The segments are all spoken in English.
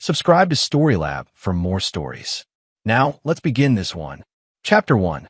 Subscribe to Storylab for more stories. Now, let's begin this one. Chapter 1.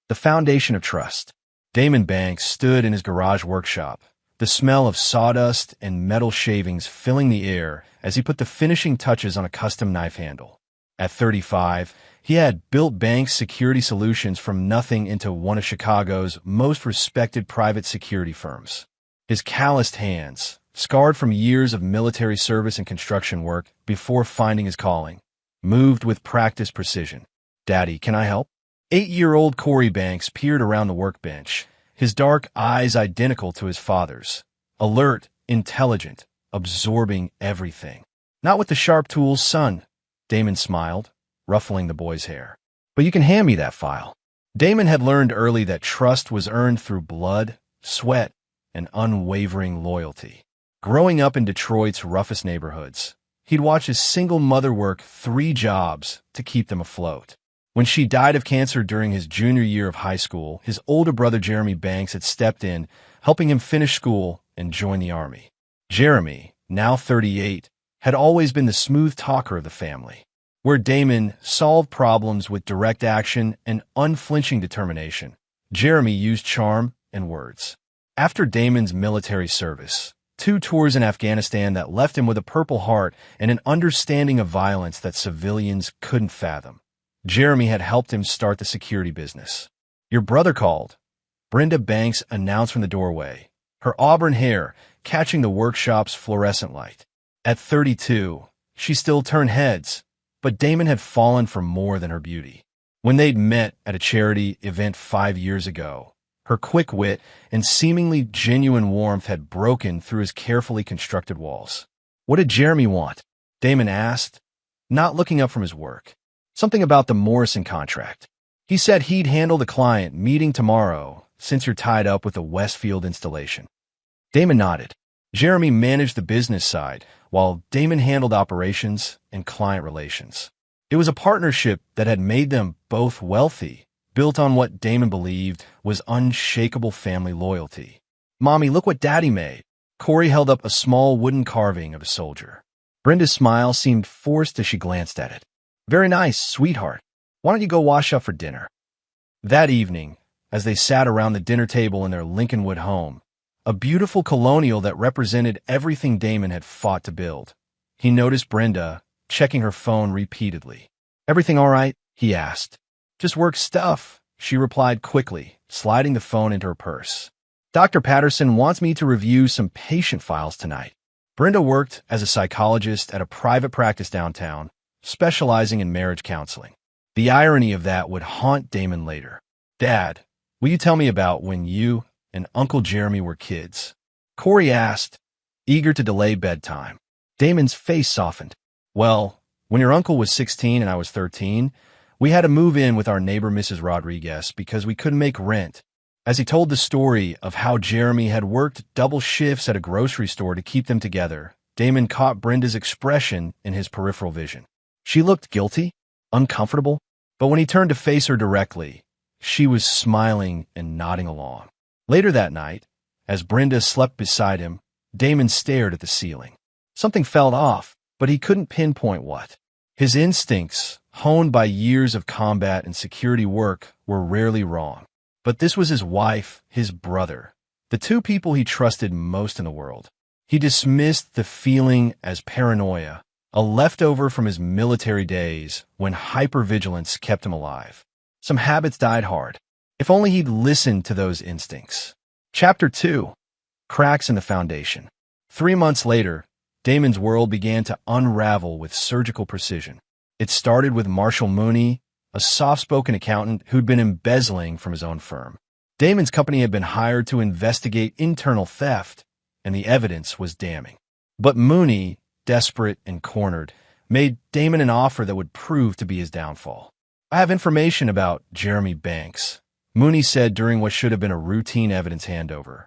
The Foundation of Trust. Damon Banks stood in his garage workshop, the smell of sawdust and metal shavings filling the air as he put the finishing touches on a custom knife handle. At 35, he had built Banks Security Solutions from nothing into one of Chicago's most respected private security firms. His calloused hands, scarred from years of military service and construction work before finding his calling, moved with practiced precision. "Daddy, can I help?" 8-year-old Corey Banks peered around the workbench, his dark eyes identical to his father's. Alert, intelligent, absorbing everything. "Not with the sharp tools, son," Damon smiled, ruffling the boy's hair. "But you can hand me that file." Damon had learned early that trust was earned through blood, sweat, and unwavering loyalty. Growing up in Detroit's roughest neighborhoods, he'd watched his single mother work 3 jobs to keep them afloat. When she died of cancer during his junior year of high school, his older brother Jeremy Banks had stepped in, helping him finish school and join the Army. Jeremy, now 38, had always been the smooth talker of the family. Where Damon solved problems with direct action and unflinching determination, Jeremy used charm and words. After Damon's military service, 2 tours in Afghanistan that left him with a Purple Heart and an understanding of violence that civilians couldn't fathom, Jeremy had helped him start the security business. "Your brother called," Brenda Banks announced from the doorway, her auburn hair catching the workshop's fluorescent light. At 32, she still turned heads, but Damon had fallen for more than her beauty. When they'd met at a charity event 5 years ago, her quick wit and seemingly genuine warmth had broken through his carefully constructed walls. "What did Jeremy want?" Damon asked, not looking up from his work. "Something about the Morrison contract. He said he'd handle the client meeting tomorrow since you're tied up with the Westfield installation." Damon nodded. Jeremy managed the business side, while Damon handled operations and client relations. It was a partnership that had made them both wealthy, built on what Damon believed was unshakable family loyalty. "Mommy, look what Daddy made." Corey held up a small wooden carving of a soldier. Brenda's smile seemed forced as she glanced at it. "Very nice, sweetheart. Why don't you go wash up for dinner?" That evening, as they sat around the dinner table in their Lincolnwood home, a beautiful colonial that represented everything Damon had fought to build, he noticed Brenda checking her phone repeatedly. "Everything all right?" he asked. "Just work stuff," she replied quickly, sliding the phone into her purse. "Dr. Patterson wants me to review some patient files tonight." Brenda worked as a psychologist at a private practice downtown, specializing in marriage counseling. The irony of that would haunt Damon later. "Dad, will you tell me about when you and Uncle Jeremy were kids?" Corey asked, eager to delay bedtime. Damon's face softened. "Well, when your uncle was 16 and I was 13, we had to move in with our neighbor Mrs. Rodriguez because we couldn't make rent." As he told the story of how Jeremy had worked double shifts at a grocery store to keep them together, Damon caught Brenda's expression in his peripheral vision. She looked guilty, uncomfortable, but when he turned to face her directly, she was smiling and nodding along. Later that night, as Brenda slept beside him, Damon stared at the ceiling. Something felt off, but he couldn't pinpoint what. His instincts, honed by years of combat and security work, were rarely wrong. But this was his wife, his brother, the 2 people he trusted most in the world. He dismissed the feeling as paranoia, a leftover from his military days when hypervigilance kept him alive. Some habits died hard. If only he'd listened to those instincts. Chapter 2. Cracks in the Foundation. 3 months later, Damon's world began to unravel with surgical precision. It started with Marshall Mooney, a soft-spoken accountant who'd been embezzling from his own firm. Damon's company had been hired to investigate internal theft, and the evidence was damning. But Mooney, desperate and cornered, made Damon an offer that would prove to be his downfall. "I have information about Jeremy Banks," Mooney said during what should have been a routine evidence handover.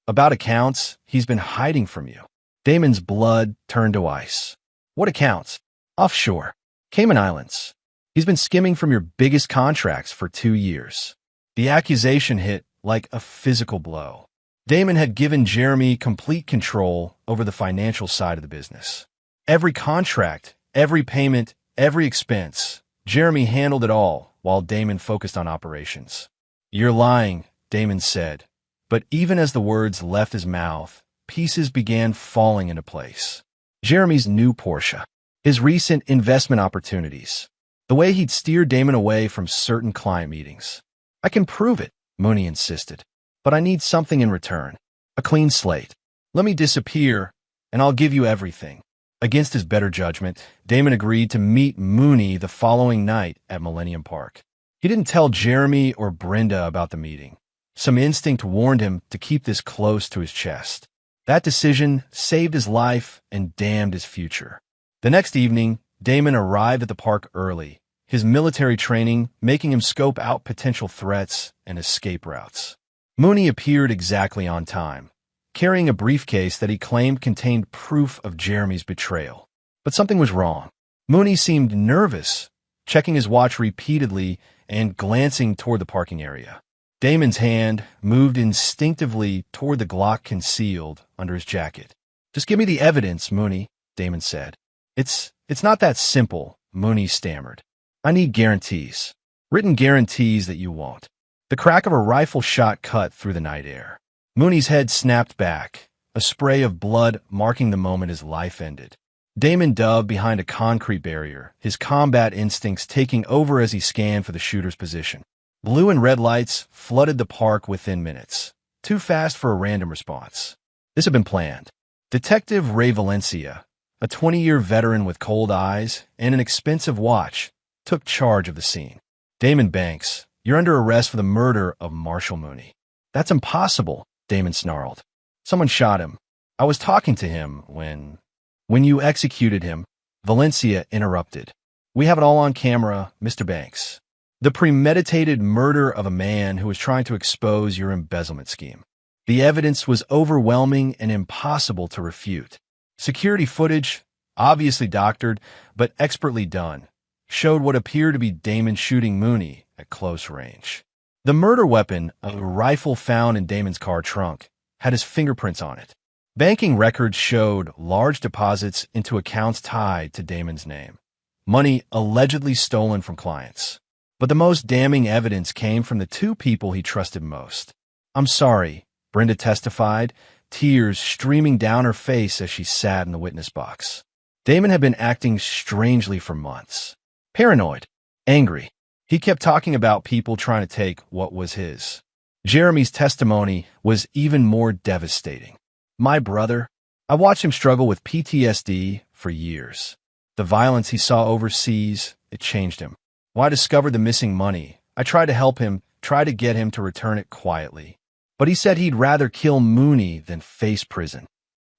"About accounts he's been hiding from you." Damon's blood turned to ice. "What accounts?" "Offshore. Cayman Islands. He's been skimming from your biggest contracts for 2 years." The accusation hit like a physical blow. Damon had given Jeremy complete control over the financial side of the business. Every contract Every payment, every expense. Jeremy handled it all, while Damon focused on operations. "You're lying," Damon said. But even as the words left his mouth, pieces began falling into place. Jeremy's new Porsche, his recent investment opportunities, the way he'd steered Damon away from certain client meetings. "I can prove it," Mooney insisted. "But I need something in return. A clean slate. Let me disappear, and I'll give you everything." Against his better judgment, Damon agreed to meet Mooney the following night at Millennium Park. He didn't tell Jeremy or Brenda about the meeting. Some instinct warned him to keep this close to his chest. That decision saved his life and damned his future. The next evening, Damon arrived at the park early, his military training making him scope out potential threats and escape routes. Mooney appeared exactly on time, carrying a briefcase that he claimed contained proof of Jeremy's betrayal. But something was wrong. Mooney seemed nervous, checking his watch repeatedly and glancing toward the parking area. Damon's hand moved instinctively toward the Glock concealed under his jacket. "Just give me the evidence, Mooney," Damon said. It's not that simple," Mooney stammered. "I need guarantees. Written guarantees that you won't." The crack of a rifle shot cut through the night air. Mooney's head snapped back, a spray of blood marking the moment his life ended. Damon dove behind a concrete barrier, his combat instincts taking over as he scanned for the shooter's position. Blue and red lights flooded the park within minutes, too fast for a random response. This had been planned. Detective Ray Valencia, a 20-year veteran with cold eyes and an expensive watch, took charge of the scene. "Damon Banks, you're under arrest for the murder of Marshall Mooney." "That's impossible," Damon snarled. "Someone shot him. I was talking to him when you executed him," Valencia interrupted. "We have it all on camera, Mr. Banks. The premeditated murder of a man who was trying to expose your embezzlement scheme. The evidence was overwhelming and impossible to refute. Security footage, obviously doctored, but expertly done, showed what appeared to be Damon shooting Mooney at close range. The murder weapon, a rifle found in Damon's car trunk, had his fingerprints on it. Banking records showed large deposits into accounts tied to Damon's name, money allegedly stolen from clients. But the most damning evidence came from the two people he trusted most. "I'm sorry," Brenda testified, tears streaming down her face as she sat in the witness box. Damon had been acting strangely for months. Paranoid, angry. He kept talking about people trying to take what was his. Jeremy's testimony was even more devastating. "My brother, I watched him struggle with PTSD for years. The violence he saw overseas, it changed him. When I discovered the missing money, I tried to help him, tried to get him to return it quietly. But he said he'd rather kill Mooney than face prison."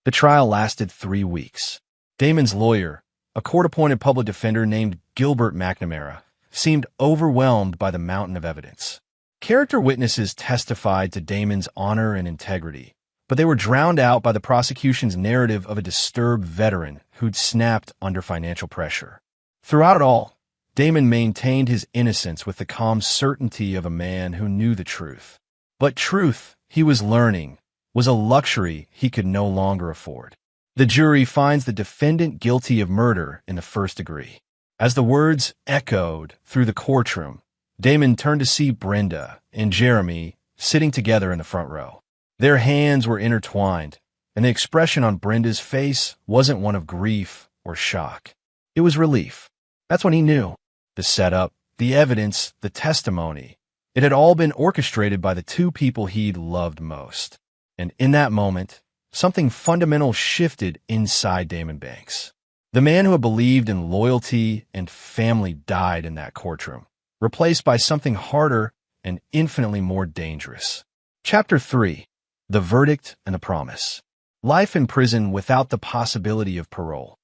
The trial lasted 3 weeks. Damon's lawyer, a court-appointed public defender named Gilbert McNamara, seemed overwhelmed by the mountain of evidence. Character witnesses testified to Damon's honor and integrity, but they were drowned out by the prosecution's narrative of a disturbed veteran who'd snapped under financial pressure. Throughout it all, Damon maintained his innocence with the calm certainty of a man who knew the truth. But truth, he was learning, was a luxury he could no longer afford. The jury finds the defendant guilty of murder in the first degree. As the words echoed through the courtroom, Damon turned to see Brenda and Jeremy sitting together in the front row. Their hands were intertwined, and the expression on Brenda's face wasn't one of grief or shock. It was relief. That's when he knew. The setup, the evidence, the testimony. It had all been orchestrated by the two people he'd loved most. And in that moment, something fundamental shifted inside Damon Banks. The man who had believed in loyalty and family died in that courtroom, replaced by something harder and infinitely more dangerous. Chapter 3. The Verdict and the Promise. Life in prison without the possibility of parole.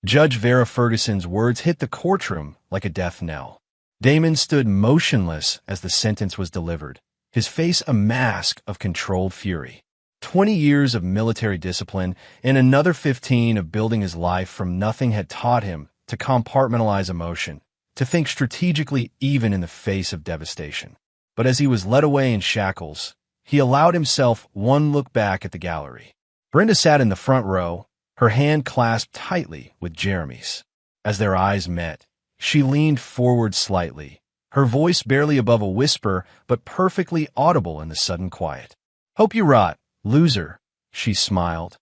Judge Vera Ferguson's words hit the courtroom like a death knell. Damon stood motionless as the sentence was delivered, his face a mask of controlled fury. 20 years of military discipline and another 15 of building his life from nothing had taught him to compartmentalize emotion, to think strategically even in the face of devastation. But as he was led away in shackles, he allowed himself one look back at the gallery. Brenda sat in the front row, her hand clasped tightly with Jeremy's. As their eyes met, she leaned forward slightly, her voice barely above a whisper but perfectly audible in the sudden quiet. "Hope you rot, loser," she smiled,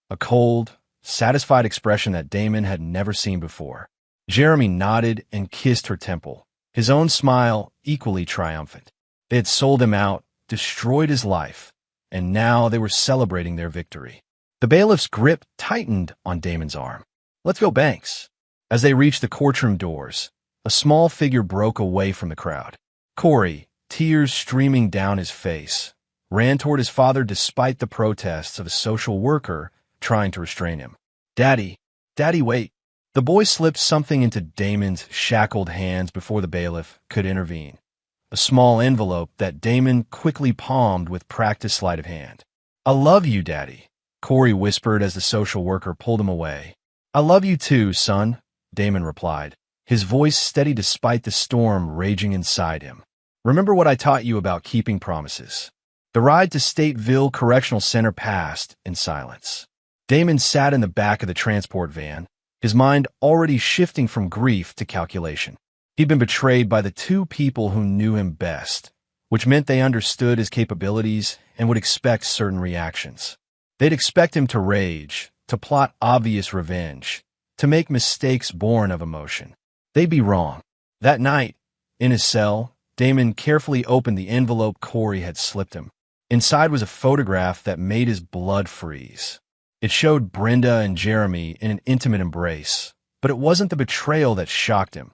a cold, satisfied expression that Damon had never seen before. Jeremy nodded and kissed her temple, his own smile equally triumphant. They had sold him out, destroyed his life, and now they were celebrating their victory. The bailiff's grip tightened on Damon's arm. "Let's go, Banks." As they reached the courtroom doors, a small figure broke away from the crowd. Corey, tears streaming down his face, ran toward his father despite the protests of a social worker trying to restrain him. Daddy, wait." The boy slipped something into Damon's shackled hands before the bailiff could intervene. A small envelope that Damon quickly palmed with practiced sleight of hand. "I love you, Daddy," Corey whispered as the social worker pulled him away. "I love you too, son," Damon replied, his voice steady despite the storm raging inside him. "Remember what I taught you about keeping promises." The ride to Stateville Correctional Center passed in silence. Damon sat in the back of the transport van, his mind already shifting from grief to calculation. He'd been betrayed by the two people who knew him best, which meant they understood his capabilities and would expect certain reactions. They'd expect him to rage, to plot obvious revenge, to make mistakes born of emotion. They'd be wrong. That night, in his cell, Damon carefully opened the envelope Corey had slipped him. Inside was a photograph that made his blood freeze. It showed Brenda and Jeremy in an intimate embrace, but it wasn't the betrayal that shocked him.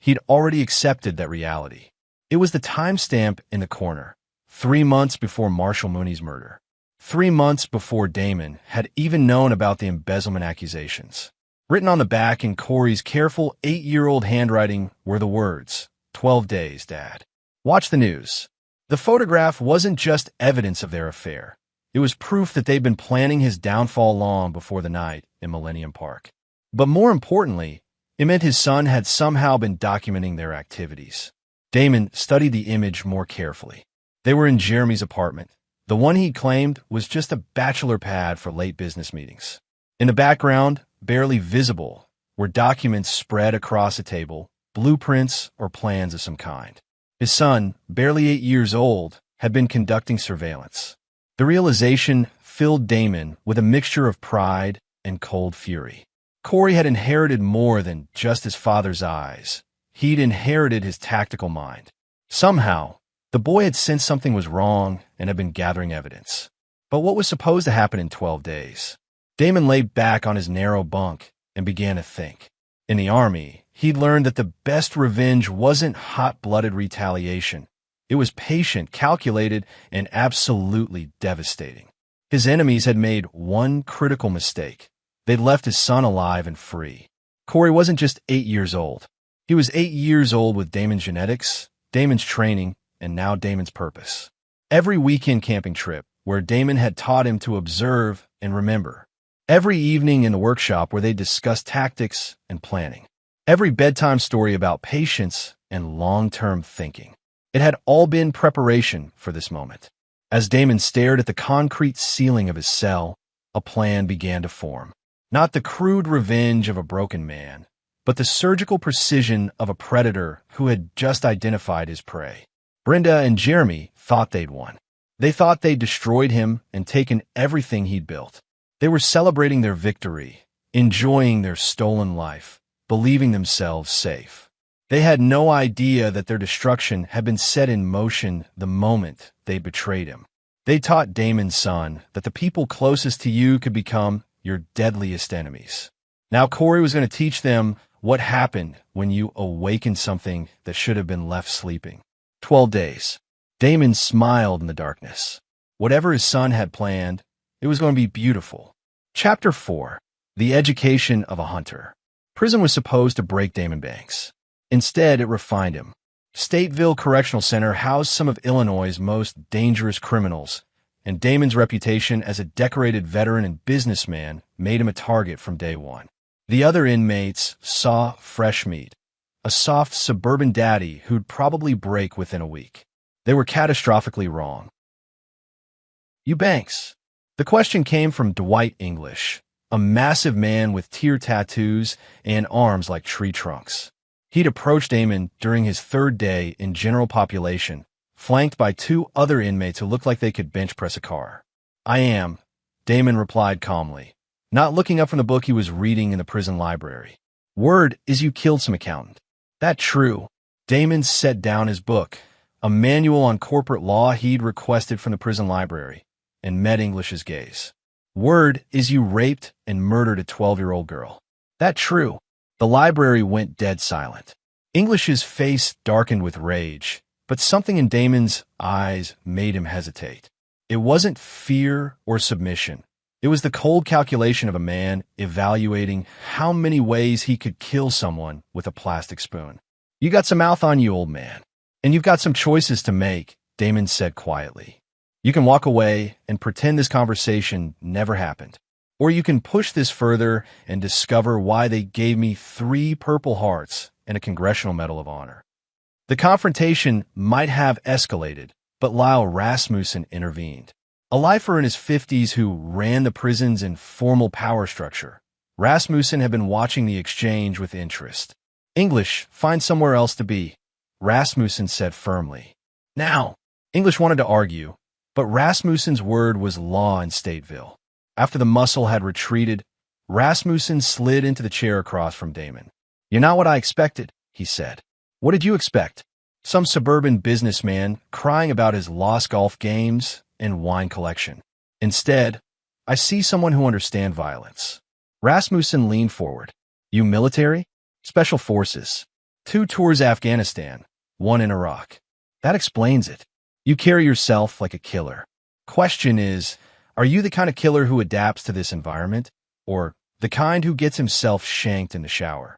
He'd already accepted that reality. It was the timestamp in the corner, 3 months before Marshall Mooney's murder. 3 months before Damon had even known about the embezzlement accusations. Written on the back in Corey's careful 8-year-old handwriting were the words, "12 days, Dad. Watch the news." The photograph wasn't just evidence of their affair. It was proof that they'd been planning his downfall long before the night in Millennium Park. But more importantly, it meant his son had somehow been documenting their activities. Damon studied the image more carefully. They were in Jeremy's apartment. The one he claimed was just a bachelor pad for late business meetings. In the background, barely visible, were documents spread across a table, blueprints or plans of some kind. His son, barely 8 years old, had been conducting surveillance. The realization filled Damon with a mixture of pride and cold fury. Corey had inherited more than just his father's eyes. He'd inherited his tactical mind. Somehow, the boy had sensed something was wrong and had been gathering evidence. But what was supposed to happen in 12 days? Damon lay back on his narrow bunk and began to think. In the Army, he'd learned that the best revenge wasn't hot-blooded retaliation. It was patient, calculated, and absolutely devastating. His enemies had made one critical mistake. They'd left his son alive and free. Corey wasn't just 8 years old. He was 8 years old with Damon's genetics, Damon's training, and now Damon's purpose. Every weekend camping trip where Damon had taught him to observe and remember. Every evening in the workshop where they discussed tactics and planning. Every bedtime story about patience and long-term thinking. It had all been preparation for this moment. As Damon stared at the concrete ceiling of his cell, a plan began to form. Not the crude revenge of a broken man, but the surgical precision of a predator who had just identified his prey. Brenda and Jeremy thought they'd won. They thought they'd destroyed him and taken everything he'd built. They were celebrating their victory, enjoying their stolen life, believing themselves safe. They had no idea that their destruction had been set in motion the moment they betrayed him. They taught Damon's son that the people closest to you could become your deadliest enemies. Now Corey was going to teach them what happened when you awaken something that should have been left sleeping. 12 days. Damon smiled in the darkness. Whatever his son had planned, it was going to be beautiful. Chapter 4. The Education of a Hunter. Prison was supposed to break Damon Banks. Instead, it refined him. Stateville Correctional Center housed some of Illinois' most dangerous criminals, and Damon's reputation as a decorated veteran and businessman made him a target from day one. The other inmates saw fresh meat, a soft suburban daddy who'd probably break within a week. They were catastrophically wrong. "You Banks?" The question came from Dwight English, a massive man with tear tattoos and arms like tree trunks. He'd approached Damon during his third day in general population, flanked by two other inmates who looked like they could bench press a car. "I am," Damon replied calmly, not looking up from the book he was reading in the prison library. "Word is you killed some accountant." "That true." Damon set down his book, a manual on corporate law he'd requested from the prison library, and met English's gaze. "Word is you raped and murdered a 12-year-old girl." "That true." The library went dead silent. English's face darkened with rage, but something in Damon's eyes made him hesitate. It wasn't fear or submission. It was the cold calculation of a man evaluating how many ways he could kill someone with a plastic spoon. "You got some mouth on you, old man. And you've got some choices to make," Damon said quietly. "You can walk away and pretend this conversation never happened. Or you can push this further and discover why they gave me 3 Purple Hearts and a Congressional Medal of Honor." The confrontation might have escalated, but Lyle Rasmussen intervened. A lifer in his 50s who ran the prison's informal power structure, Rasmussen had been watching the exchange with interest. "English, find somewhere else to be," Rasmussen said firmly. Now, English wanted to argue, but Rasmussen's word was law in Stateville. After the muscle had retreated, Rasmussen slid into the chair across from Damon. "You're not what I expected," he said. "What did you expect? Some suburban businessman crying about his lost golf games and wine collection. Instead, I see someone who understands violence." Rasmussen leaned forward. "You military? Special forces. 2 tours Afghanistan, 1 in Iraq. That explains it. You carry yourself like a killer. Question is, are you the kind of killer who adapts to this environment, or the kind who gets himself shanked in the shower?"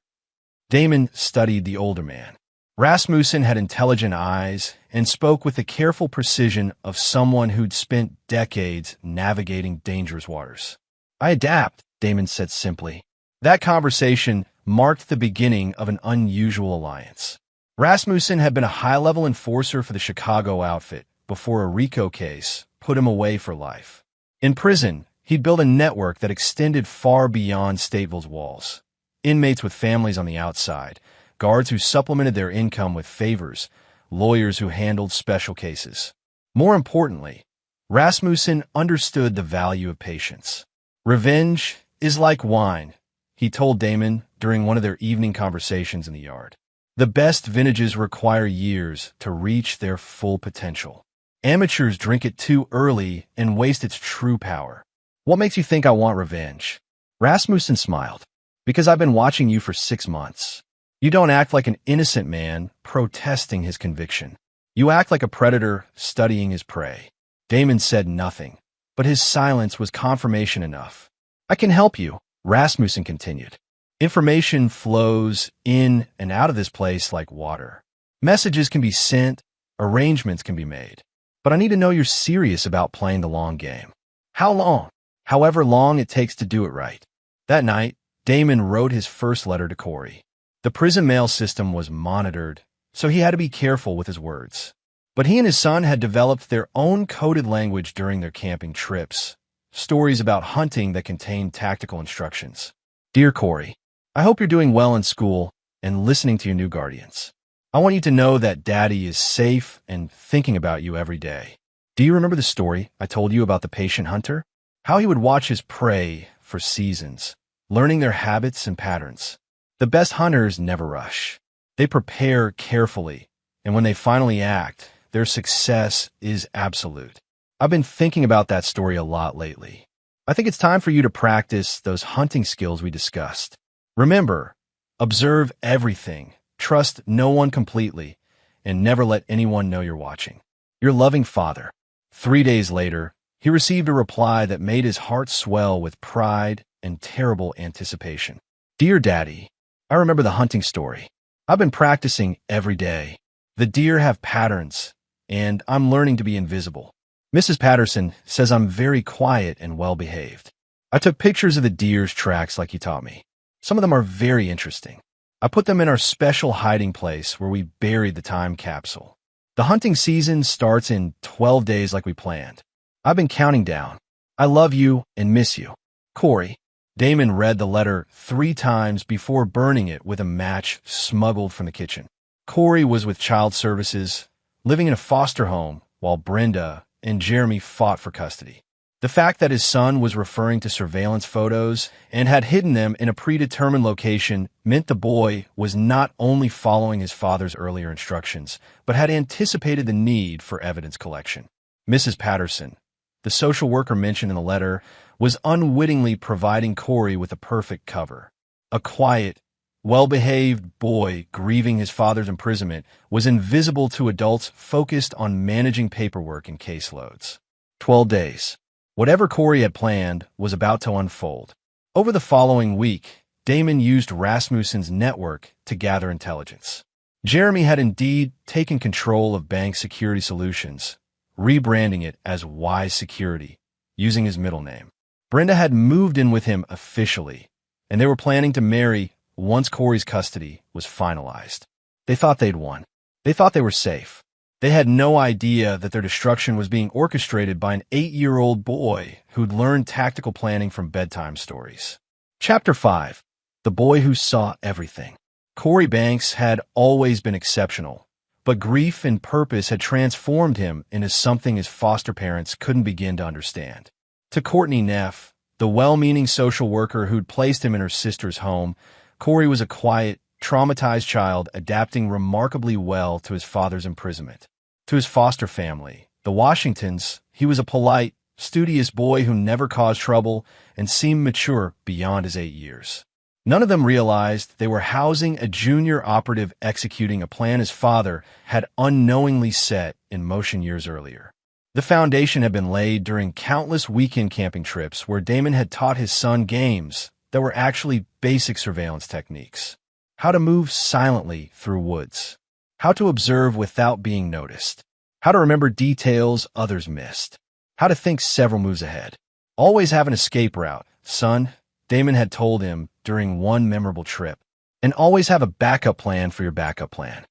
Damon studied the older man. Rasmussen had intelligent eyes and spoke with the careful precision of someone who'd spent decades navigating dangerous waters. "I adapt," Damon said simply. That conversation marked the beginning of an unusual alliance. Rasmussen had been a high-level enforcer for the Chicago outfit before a RICO case put him away for life. In prison, he'd built a network that extended far beyond Stateville's walls. Inmates with families on the outside, guards who supplemented their income with favors, lawyers who handled special cases. More importantly, Rasmussen understood the value of patience. "Revenge is like wine," he told Damon during one of their evening conversations in the yard. "The best vintages require years to reach their full potential. Amateurs drink it too early and waste its true power." "What makes you think I want revenge?" Rasmussen smiled. "Because I've been watching you for 6 months. You don't act like an innocent man protesting his conviction. You act like a predator studying his prey." Damon said nothing, but his silence was confirmation enough. "I can help you," Rasmussen continued. "Information flows in and out of this place like water. Messages can be sent, arrangements can be made. But I need to know you're serious about playing the long game." "How long?" "However long it takes to do it right." That night, Damon wrote his first letter to Corey. The prison mail system was monitored, so he had to be careful with his words. But he and his son had developed their own coded language during their camping trips, stories about hunting that contained tactical instructions. "Dear Corey, I hope you're doing well in school and listening to your new guardians. I want you to know that Daddy is safe and thinking about you every day. Do you remember the story I told you about the patient hunter? How he would watch his prey for seasons, learning their habits and patterns. The best hunters never rush. They prepare carefully, and when they finally act, their success is absolute. I've been thinking about that story a lot lately. I think it's time for you to practice those hunting skills we discussed. Remember, observe everything, trust no one completely, and never let anyone know you're watching. Your loving father." 3 days later, he received a reply that made his heart swell with pride and terrible anticipation. "Dear Daddy, I remember the hunting story. I've been practicing every day. The deer have patterns, and I'm learning to be invisible. Mrs. Patterson says I'm very quiet and well-behaved. I took pictures of the deer's tracks like you taught me. Some of them are very interesting. I put them in our special hiding place where we buried the time capsule. The hunting season starts in 12 days like we planned. I've been counting down. I love you and miss you. Corey." Damon read the letter 3 times before burning it with a match smuggled from the kitchen. Corey was with Child Services, living in a foster home, while Brenda and Jeremy fought for custody. The fact that his son was referring to surveillance photos and had hidden them in a predetermined location meant the boy was not only following his father's earlier instructions, but had anticipated the need for evidence collection. Mrs. Patterson, the social worker mentioned in the letter, was unwittingly providing Corey with a perfect cover. A quiet, well-behaved boy grieving his father's imprisonment was invisible to adults focused on managing paperwork and caseloads. 12 days. Whatever Corey had planned was about to unfold. Over the following week, Damon used Rasmussen's network to gather intelligence. Jeremy had indeed taken control of Bank Security Solutions, rebranding it as Wise Security, using his middle name. Brenda had moved in with him officially, and they were planning to marry once Corey's custody was finalized. They thought they'd won. They thought they were safe. They had no idea that their destruction was being orchestrated by an 8-year-old boy who'd learned tactical planning from bedtime stories. Chapter 5. The Boy Who Saw Everything. Corey Banks had always been exceptional, but grief and purpose had transformed him into something his foster parents couldn't begin to understand. To Courtney Neff, the well-meaning social worker who'd placed him in her sister's home, Corey was a quiet, traumatized child adapting remarkably well to his father's imprisonment. To his foster family, the Washingtons, he was a polite, studious boy who never caused trouble and seemed mature beyond his 8 years. None of them realized they were housing a junior operative executing a plan his father had unknowingly set in motion years earlier. The foundation had been laid during countless weekend camping trips where Damon had taught his son games that were actually basic surveillance techniques. How to move silently through woods. How to observe without being noticed. How to remember details others missed. How to think several moves ahead. Always have an escape route, son, Damon had told him during one memorable trip. And always have a backup plan for your backup plan.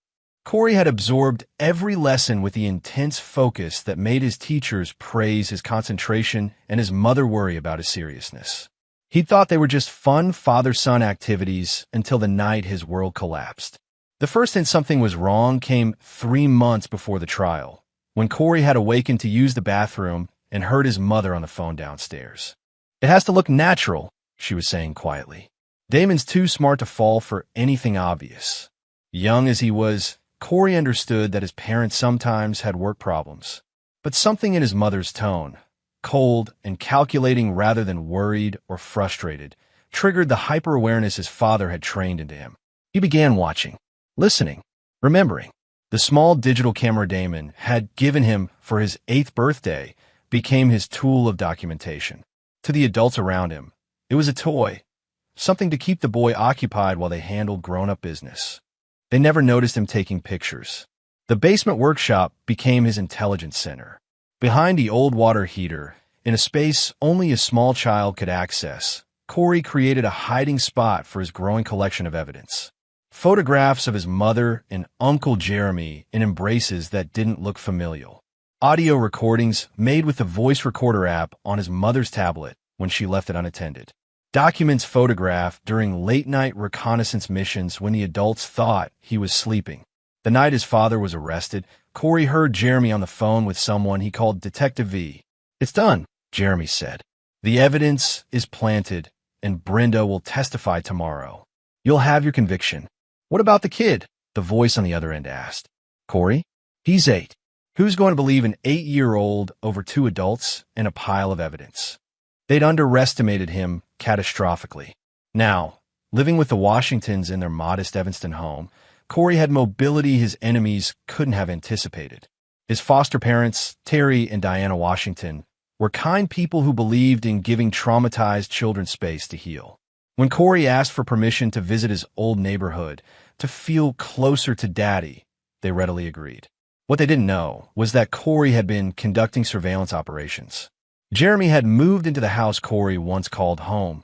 Corey had absorbed every lesson with the intense focus that made his teachers praise his concentration and his mother worry about his seriousness. He thought they were just fun father-son activities until the night his world collapsed. The first hint something was wrong came 3 months before the trial, when Corey had awakened to use the bathroom and heard his mother on the phone downstairs. It has to look natural, she was saying quietly. Damon's too smart to fall for anything obvious. Young as he was, Corey understood that his parents sometimes had work problems. But something in his mother's tone, cold and calculating rather than worried or frustrated, triggered the hyper-awareness his father had trained into him. He began watching, listening, remembering. The small digital camera Damon had given him for his 8th birthday became his tool of documentation. To the adults around him, it was a toy, something to keep the boy occupied while they handled grown-up business. They never noticed him taking pictures. The basement workshop became his intelligence center. Behind the old water heater, in a space only a small child could access, Corey created a hiding spot for his growing collection of evidence. Photographs of his mother and Uncle Jeremy in embraces that didn't look familial. Audio recordings made with the voice recorder app on his mother's tablet when she left it unattended. Documents photographed during late-night reconnaissance missions when the adults thought he was sleeping. The night his father was arrested, Corey heard Jeremy on the phone with someone he called Detective V. "It's done," Jeremy said. "The evidence is planted, and Brenda will testify tomorrow. You'll have your conviction." "What about the kid?" the voice on the other end asked. "Corey? He's 8. Who's going to believe an 8-year-old over 2 adults and a pile of evidence?" They'd underestimated him catastrophically. Now, living with the Washingtons in their modest Evanston home, Corey had mobility his enemies couldn't have anticipated. His foster parents, Terry and Diana Washington, were kind people who believed in giving traumatized children space to heal. When Corey asked for permission to visit his old neighborhood, to feel closer to Daddy, they readily agreed. What they didn't know was that Corey had been conducting surveillance operations. Jeremy had moved into the house Corey once called home,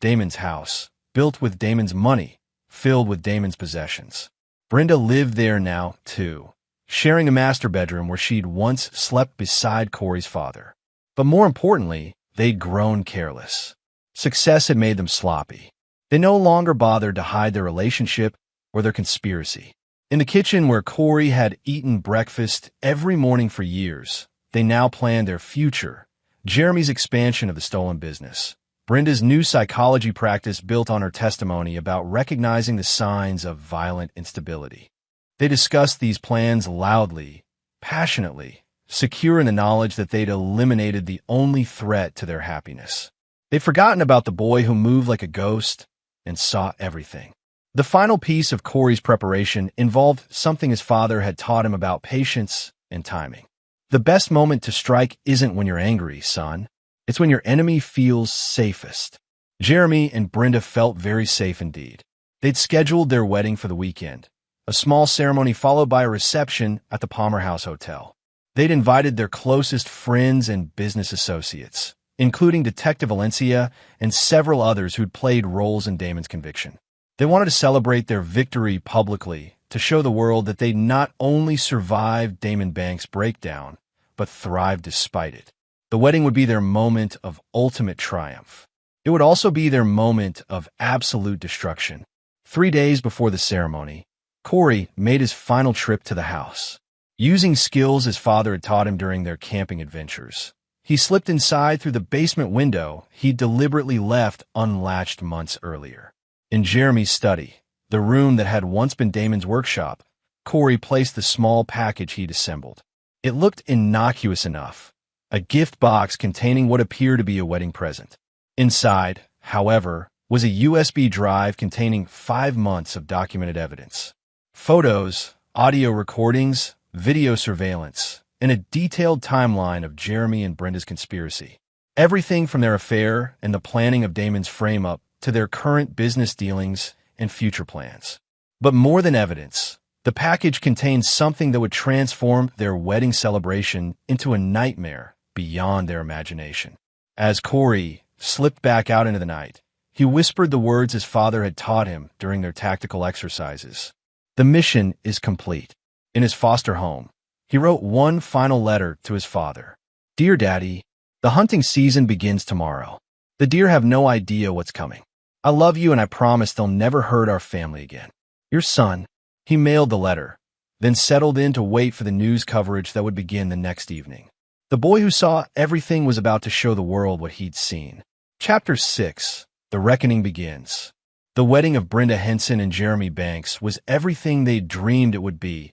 Damon's house, built with Damon's money, filled with Damon's possessions. Brenda lived there now, too, sharing a master bedroom where she'd once slept beside Corey's father. But more importantly, they'd grown careless. Success had made them sloppy. They no longer bothered to hide their relationship or their conspiracy. In the kitchen where Corey had eaten breakfast every morning for years, they now planned their future, Jeremy's expansion of the stolen business, Brenda's new psychology practice built on her testimony about recognizing the signs of violent instability. They discussed these plans loudly, passionately, secure in the knowledge that they'd eliminated the only threat to their happiness. They'd forgotten about the boy who moved like a ghost and saw everything. The final piece of Corey's preparation involved something his father had taught him about patience and timing. The best moment to strike isn't when you're angry, son. It's when your enemy feels safest. Jeremy and Brenda felt very safe indeed. They'd scheduled their wedding for the weekend, a small ceremony followed by a reception at the Palmer House Hotel. They'd invited their closest friends and business associates, including Detective Valencia and several others who'd played roles in Damon's conviction. They wanted to celebrate their victory publicly to show the world that they'd not only survived Damon Banks' breakdown, but thrived despite it. The wedding would be their moment of ultimate triumph. It would also be their moment of absolute destruction. 3 days before the ceremony, Corey made his final trip to the house. Using skills his father had taught him during their camping adventures, he slipped inside through the basement window he'd deliberately left unlatched months earlier. In Jeremy's study, the room that had once been Damon's workshop, Corey placed the small package he'd assembled. It looked innocuous enough, a gift box containing what appeared to be a wedding present. Inside, however, was a USB drive containing 5 months of documented evidence. Photos, audio recordings, video surveillance, and a detailed timeline of Jeremy and Brenda's conspiracy. Everything from their affair and the planning of Damon's frame-up to their current business dealings and future plans. But more than evidence, the package contained something that would transform their wedding celebration into a nightmare beyond their imagination. As Corey slipped back out into the night, he whispered the words his father had taught him during their tactical exercises. The mission is complete. In his foster home, he wrote one final letter to his father. Dear Daddy, the hunting season begins tomorrow. The deer have no idea what's coming. I love you and I promise they'll never hurt our family again. Your son. He mailed the letter, then settled in to wait for the news coverage that would begin the next evening. The boy who saw everything was about to show the world what he'd seen. Chapter 6. The Reckoning begins. The wedding of Brenda Henson and Jeremy Banks was everything they'd dreamed it would be.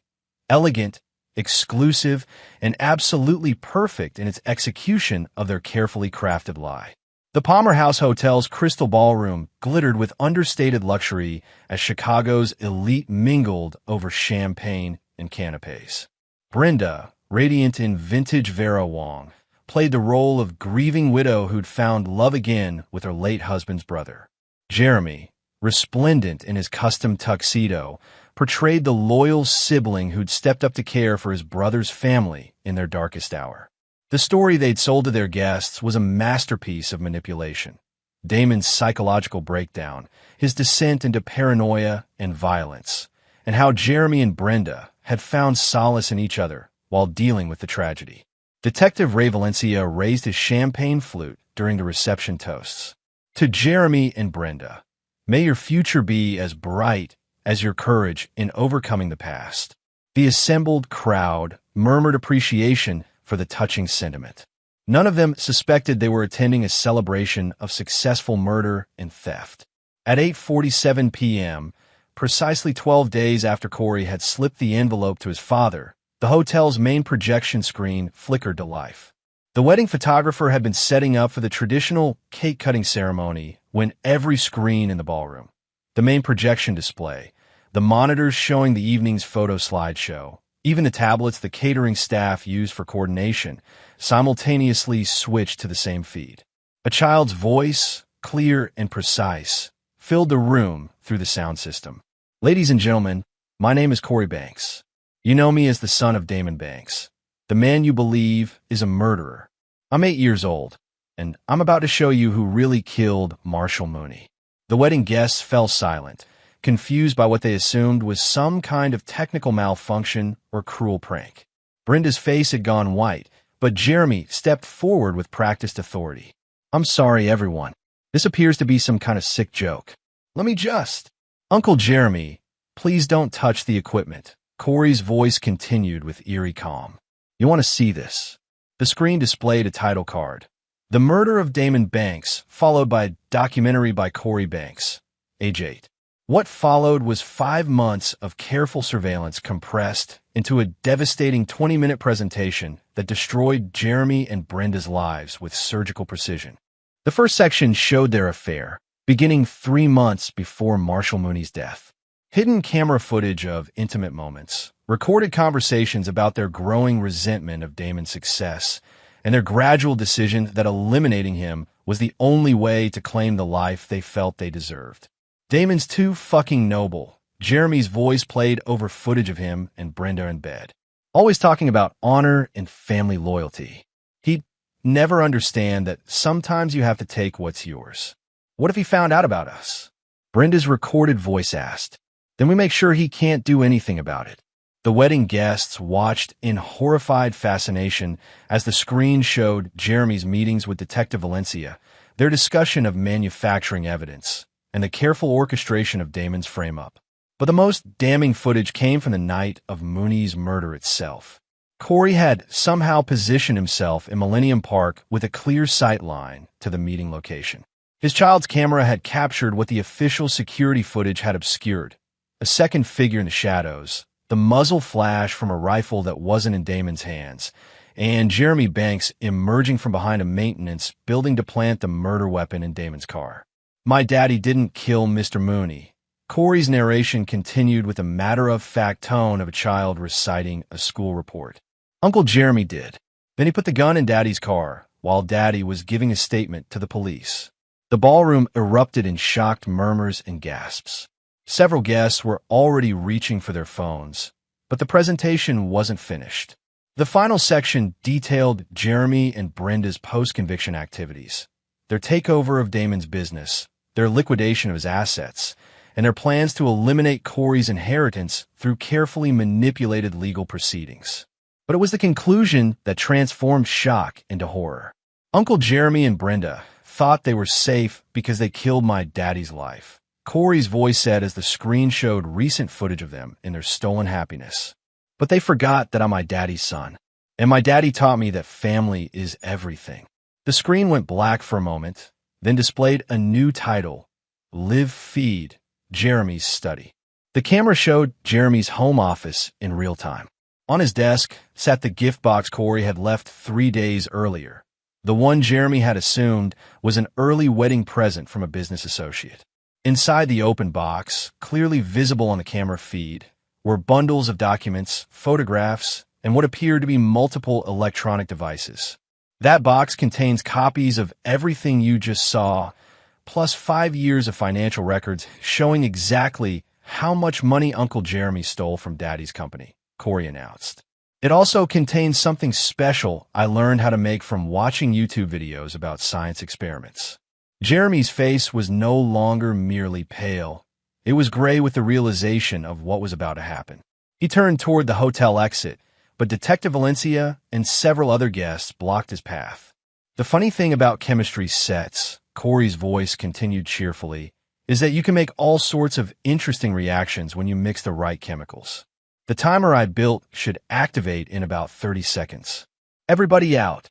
Elegant, exclusive, and absolutely perfect in its execution of their carefully crafted lie. The Palmer House Hotel's crystal ballroom glittered with understated luxury as Chicago's elite mingled over champagne and canapes. Brenda, radiant in vintage Vera Wang, played the role of grieving widow who'd found love again with her late husband's brother. Jeremy, resplendent in his custom tuxedo, portrayed the loyal sibling who'd stepped up to care for his brother's family in their darkest hour. The story they'd sold to their guests was a masterpiece of manipulation. Damon's psychological breakdown, his descent into paranoia and violence, and how Jeremy and Brenda had found solace in each other while dealing with the tragedy. Detective Ray Valencia raised his champagne flute during the reception toasts. To Jeremy and Brenda, may your future be as bright as your courage in overcoming the past. The assembled crowd murmured appreciation for the touching sentiment. None of them suspected they were attending a celebration of successful murder and theft. At 8:47 p.m., precisely 12 days after Corey had slipped the envelope to his father, the hotel's main projection screen flickered to life. The wedding photographer had been setting up for the traditional cake-cutting ceremony when every screen in the ballroom, the main projection display, the monitors showing the evening's photo slideshow, even the tablets the catering staff used for coordination, simultaneously switched to the same feed. A child's voice, clear and precise, filled the room through the sound system. Ladies and gentlemen, my name is Corey Banks. You know me as the son of Damon Banks, the man you believe is a murderer. I'm 8 years old, and I'm about to show you who really killed Marshall Mooney. The wedding guests fell silent, confused by what they assumed was some kind of technical malfunction or cruel prank. Brenda's face had gone white, but Jeremy stepped forward with practiced authority. I'm sorry, everyone. This appears to be some kind of sick joke. Let me just. Uncle Jeremy, please don't touch the equipment. Corey's voice continued with eerie calm. You want to see this? The screen displayed a title card. The Murder of Damon Banks, followed by a documentary by Corey Banks, age 8. What followed was 5 months of careful surveillance compressed into a devastating 20-minute presentation that destroyed Jeremy and Brenda's lives with surgical precision. The first section showed their affair, beginning 3 months before Marshall Mooney's death. Hidden camera footage of intimate moments, recorded conversations about their growing resentment of Damon's success, and their gradual decision that eliminating him was the only way to claim the life they felt they deserved. Damon's too fucking noble. Jeremy's voice played over footage of him and Brenda in bed, always talking about honor and family loyalty. He'd never understand that sometimes you have to take what's yours. What if he found out about us? Brenda's recorded voice asked. Then we make sure he can't do anything about it. The wedding guests watched in horrified fascination as the screen showed Jeremy's meetings with Detective Valencia, their discussion of manufacturing evidence, and the careful orchestration of Damon's frame-up. But the most damning footage came from the night of Mooney's murder itself. Corey had somehow positioned himself in Millennium Park with a clear sight line to the meeting location. His child's camera had captured what the official security footage had obscured. A second figure in the shadows, the muzzle flash from a rifle that wasn't in Damon's hands, and Jeremy Banks emerging from behind a maintenance building to plant the murder weapon in Damon's car. My daddy didn't kill Mr. Mooney. Corey's narration continued with a matter-of-fact tone of a child reciting a school report. Uncle Jeremy did. Then he put the gun in Daddy's car while Daddy was giving a statement to the police. The ballroom erupted in shocked murmurs and gasps. Several guests were already reaching for their phones, but the presentation wasn't finished. The final section detailed Jeremy and Brenda's post-conviction activities, their takeover of Damon's business, their liquidation of his assets, and their plans to eliminate Corey's inheritance through carefully manipulated legal proceedings. But it was the conclusion that transformed shock into horror. Uncle Jeremy and Brenda thought they were safe because they killed my daddy's life, Corey's voice said as the screen showed recent footage of them in their stolen happiness. But they forgot that I'm my daddy's son, and my daddy taught me that family is everything. The screen went black for a moment, then displayed a new title, Live Feed, Jeremy's Study. The camera showed Jeremy's home office in real time. On his desk sat the gift box Corey had left 3 days earlier. The one Jeremy had assumed was an early wedding present from a business associate. Inside the open box, clearly visible on the camera feed, were bundles of documents, photographs, and what appeared to be multiple electronic devices. That box contains copies of everything you just saw, plus 5 years of financial records showing exactly how much money Uncle Jeremy stole from Daddy's company, Corey announced. It also contains something special I learned how to make from watching YouTube videos about science experiments. Jeremy's face was no longer merely pale. It was gray with the realization of what was about to happen. He turned toward the hotel exit, but Detective Valencia and several other guests blocked his path. The funny thing about chemistry sets, Corey's voice continued cheerfully, is that you can make all sorts of interesting reactions when you mix the right chemicals. The timer I built should activate in about 30 seconds. Everybody out!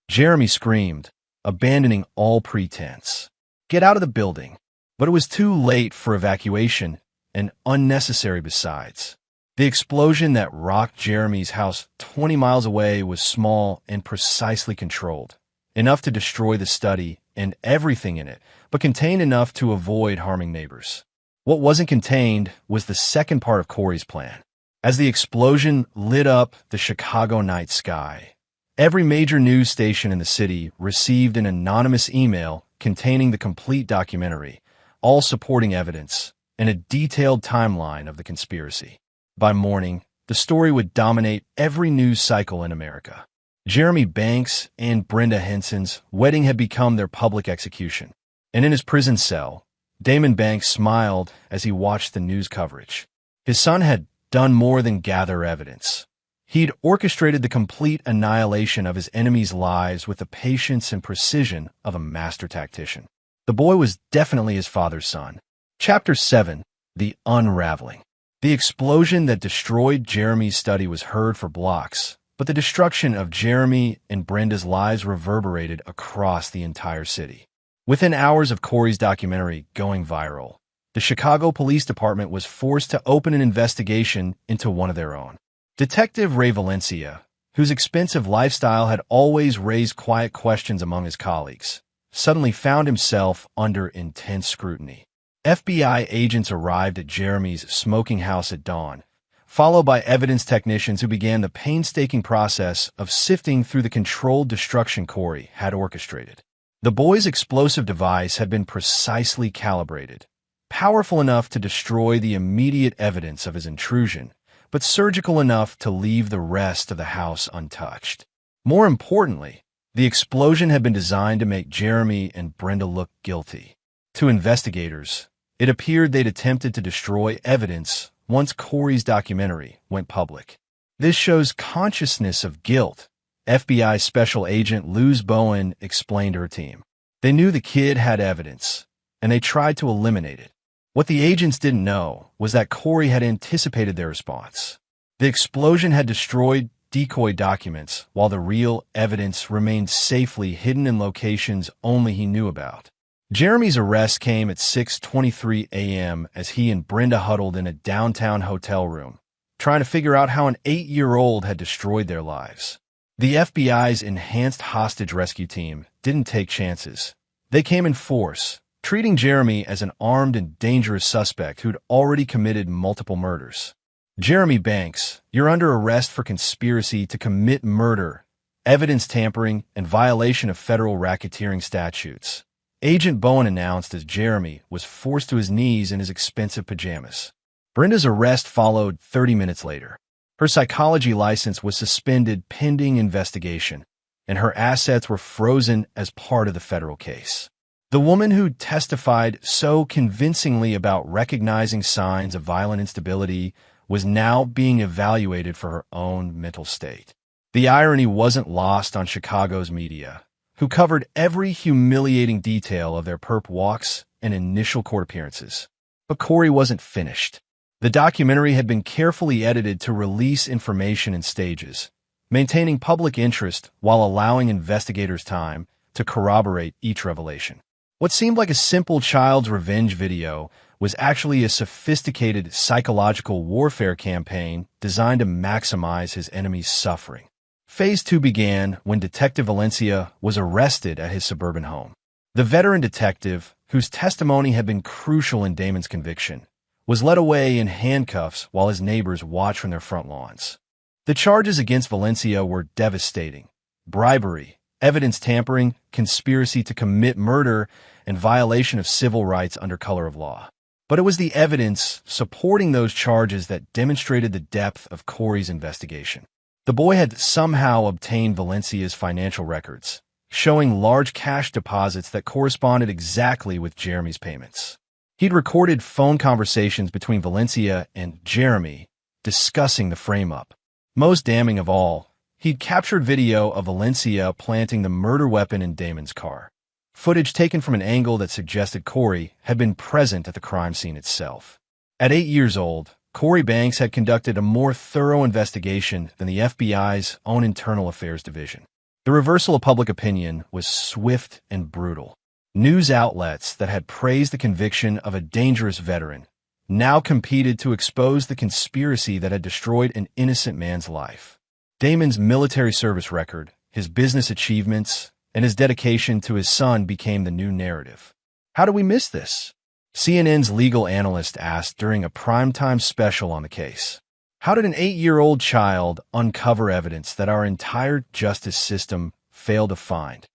Jeremy screamed, abandoning all pretense. Get out of the building. But it was too late for evacuation, and unnecessary besides. The explosion that rocked Jeremy's house 20 miles away was small and precisely controlled, enough to destroy the study and everything in it, but contained enough to avoid harming neighbors. What wasn't contained was the second part of Corey's plan. As the explosion lit up the Chicago night sky, every major news station in the city received an anonymous email containing the complete documentary, all supporting evidence, and a detailed timeline of the conspiracy. By morning, the story would dominate every news cycle in America. Jeremy Banks and Brenda Henson's wedding had become their public execution, and in his prison cell, Damon Banks smiled as he watched the news coverage. His son had done more than gather evidence. He'd orchestrated the complete annihilation of his enemies' lives with the patience and precision of a master tactician. The boy was definitely his father's son. Chapter 7. The Unraveling. The explosion that destroyed Jeremy's study was heard for blocks, but the destruction of Jeremy and Brenda's lives reverberated across the entire city. Within hours of Corey's documentary going viral, the Chicago Police Department was forced to open an investigation into one of their own. Detective Ray Valencia, whose expensive lifestyle had always raised quiet questions among his colleagues, suddenly found himself under intense scrutiny. FBI agents arrived at Jeremy's smoking house at dawn, followed by evidence technicians who began the painstaking process of sifting through the controlled destruction Corey had orchestrated. The boy's explosive device had been precisely calibrated, powerful enough to destroy the immediate evidence of his intrusion, but surgical enough to leave the rest of the house untouched. More importantly, the explosion had been designed to make Jeremy and Brenda look guilty. To investigators, it appeared they'd attempted to destroy evidence once Corey's documentary went public. This shows consciousness of guilt, FBI Special Agent Luz Bowen explained to her team. They knew the kid had evidence, and they tried to eliminate it. What the agents didn't know was that Corey had anticipated their response. The explosion had destroyed decoy documents, while the real evidence remained safely hidden in locations only he knew about. Jeremy's arrest came at 6:23 a.m. as he and Brenda huddled in a downtown hotel room, trying to figure out how an 8-year-old had destroyed their lives. The FBI's enhanced hostage rescue team didn't take chances. They came in force, treating Jeremy as an armed and dangerous suspect who'd already committed multiple murders. Jeremy Banks, you're under arrest for conspiracy to commit murder, evidence tampering, and violation of federal racketeering statutes, Agent Bowen announced as Jeremy was forced to his knees in his expensive pajamas. Brenda's arrest followed 30 minutes later. Her psychology license was suspended pending investigation, and her assets were frozen as part of the federal case. The woman who testified so convincingly about recognizing signs of violent instability was now being evaluated for her own mental state. The irony wasn't lost on Chicago's media, who covered every humiliating detail of their perp walks and initial court appearances. But Corey wasn't finished. The documentary had been carefully edited to release information in stages, maintaining public interest while allowing investigators time to corroborate each revelation. What seemed like a simple child's revenge video was actually a sophisticated psychological warfare campaign designed to maximize his enemy's suffering. Phase 2 began when Detective Valencia was arrested at his suburban home. The veteran detective, whose testimony had been crucial in Damon's conviction, was led away in handcuffs while his neighbors watched from their front lawns. The charges against Valencia were devastating: bribery, evidence tampering, conspiracy to commit murder, and violation of civil rights under color of law. But it was the evidence supporting those charges that demonstrated the depth of Corey's investigation. The boy had somehow obtained Valencia's financial records, showing large cash deposits that corresponded exactly with Jeremy's payments. He'd recorded phone conversations between Valencia and Jeremy, discussing the frame-up. Most damning of all, he'd captured video of Valencia planting the murder weapon in Damon's car. Footage taken from an angle that suggested Corey had been present at the crime scene itself. At 8 years old, Corey Banks had conducted a more thorough investigation than the FBI's own Internal Affairs Division. The reversal of public opinion was swift and brutal. News outlets that had praised the conviction of a dangerous veteran now competed to expose the conspiracy that had destroyed an innocent man's life. Damon's military service record, his business achievements, and his dedication to his son became the new narrative. How do we miss this? CNN's legal analyst asked during a primetime special on the case. How did an 8-year-old child uncover evidence that our entire justice system failed to find?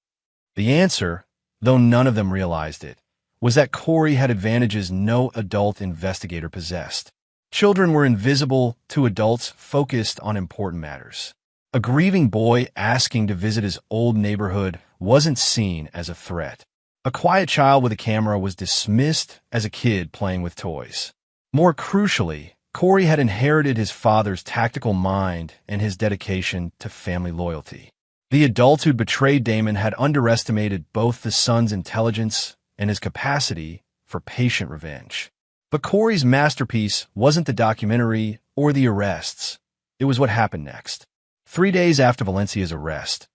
The answer, though none of them realized it, was that Corey had advantages no adult investigator possessed. Children were invisible to adults focused on important matters. A grieving boy asking to visit his old neighborhood wasn't seen as a threat. A quiet child with a camera was dismissed as a kid playing with toys. More crucially, Corey had inherited his father's tactical mind and his dedication to family loyalty. The adults who'd betrayed Damon had underestimated both the son's intelligence and his capacity for patient revenge. But Corey's masterpiece wasn't the documentary or the arrests. It was what happened next. 3 days after Valencia's arrest,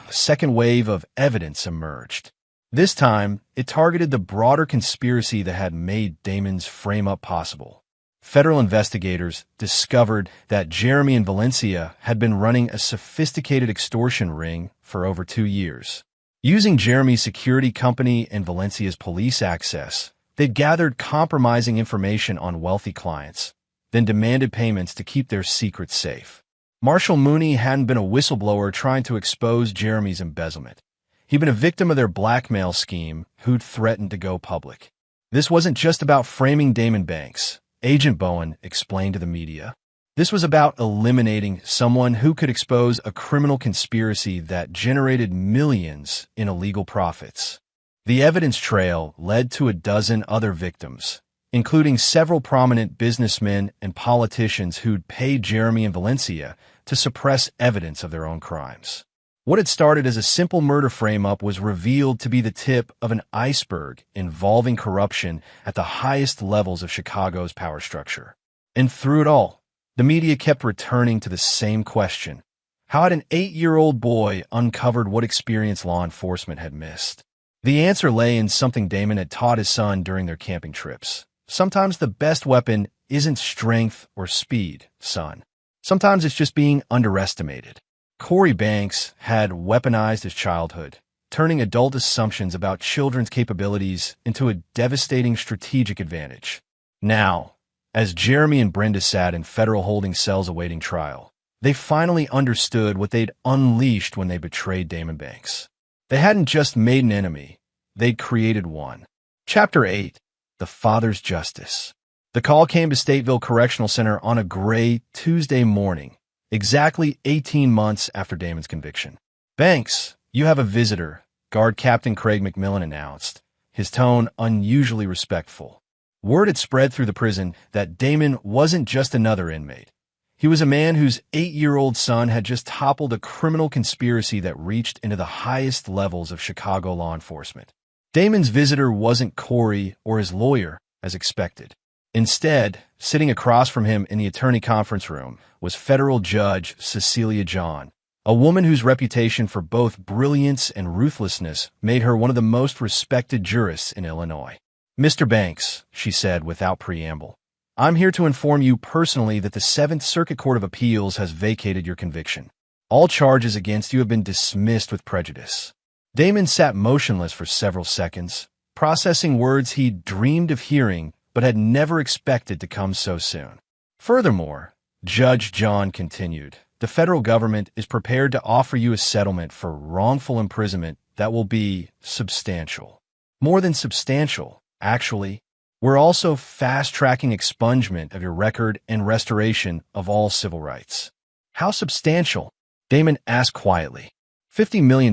a second wave of evidence emerged. This time, it targeted the broader conspiracy that had made Damon's frame-up possible. Federal investigators discovered that Jeremy and Valencia had been running a sophisticated extortion ring for over 2 years. Using Jeremy's security company and Valencia's police access, they'd gathered compromising information on wealthy clients, then demanded payments to keep their secrets safe. Marshall Mooney hadn't been a whistleblower trying to expose Jeremy's embezzlement. He'd been a victim of their blackmail scheme who'd threatened to go public. This wasn't just about framing Damon Banks, Agent Bowen explained to the media. This was about eliminating someone who could expose a criminal conspiracy that generated millions in illegal profits. The evidence trail led to a dozen other victims, including several prominent businessmen and politicians who'd paid Jeremy and Valencia to suppress evidence of their own crimes. What had started as a simple murder frame-up was revealed to be the tip of an iceberg involving corruption at the highest levels of Chicago's power structure. And through it all, the media kept returning to the same question. How had an 8-year-old boy uncovered what experience law enforcement had missed? The answer lay in something Damon had taught his son during their camping trips. Sometimes the best weapon isn't strength or speed, son. Sometimes it's just being underestimated. Corey Banks had weaponized his childhood, turning adult assumptions about children's capabilities into a devastating strategic advantage. Now, as Jeremy and Brenda sat in federal holding cells awaiting trial, they finally understood what they'd unleashed when they betrayed Damon Banks. They hadn't just made an enemy, they'd created one. Chapter 8. The Father's Justice. The call came to Stateville Correctional Center on a gray Tuesday morning, exactly 18 months after Damon's conviction. "Banks, you have a visitor," Guard Captain Craig McMillan announced, his tone unusually respectful. Word had spread through the prison that Damon wasn't just another inmate. He was a man whose 8-year-old son had just toppled a criminal conspiracy that reached into the highest levels of Chicago law enforcement. Damon's visitor wasn't Corey or his lawyer, as expected. Instead, sitting across from him in the attorney conference room was federal judge Cecilia John, a woman whose reputation for both brilliance and ruthlessness made her one of the most respected jurists in Illinois. "Mr. Banks," she said without preamble, "I'm here to inform you personally that the 7th Circuit Court of Appeals has vacated your conviction. All charges against you have been dismissed with prejudice." Damon sat motionless for several seconds, processing words he'd dreamed of hearing but had never expected to come so soon. "Furthermore," Judge John continued, "the federal government is prepared to offer you a settlement for wrongful imprisonment that will be substantial. More than substantial, actually. We're also fast-tracking expungement of your record and restoration of all civil rights." "How substantial?" Damon asked quietly. $50 million,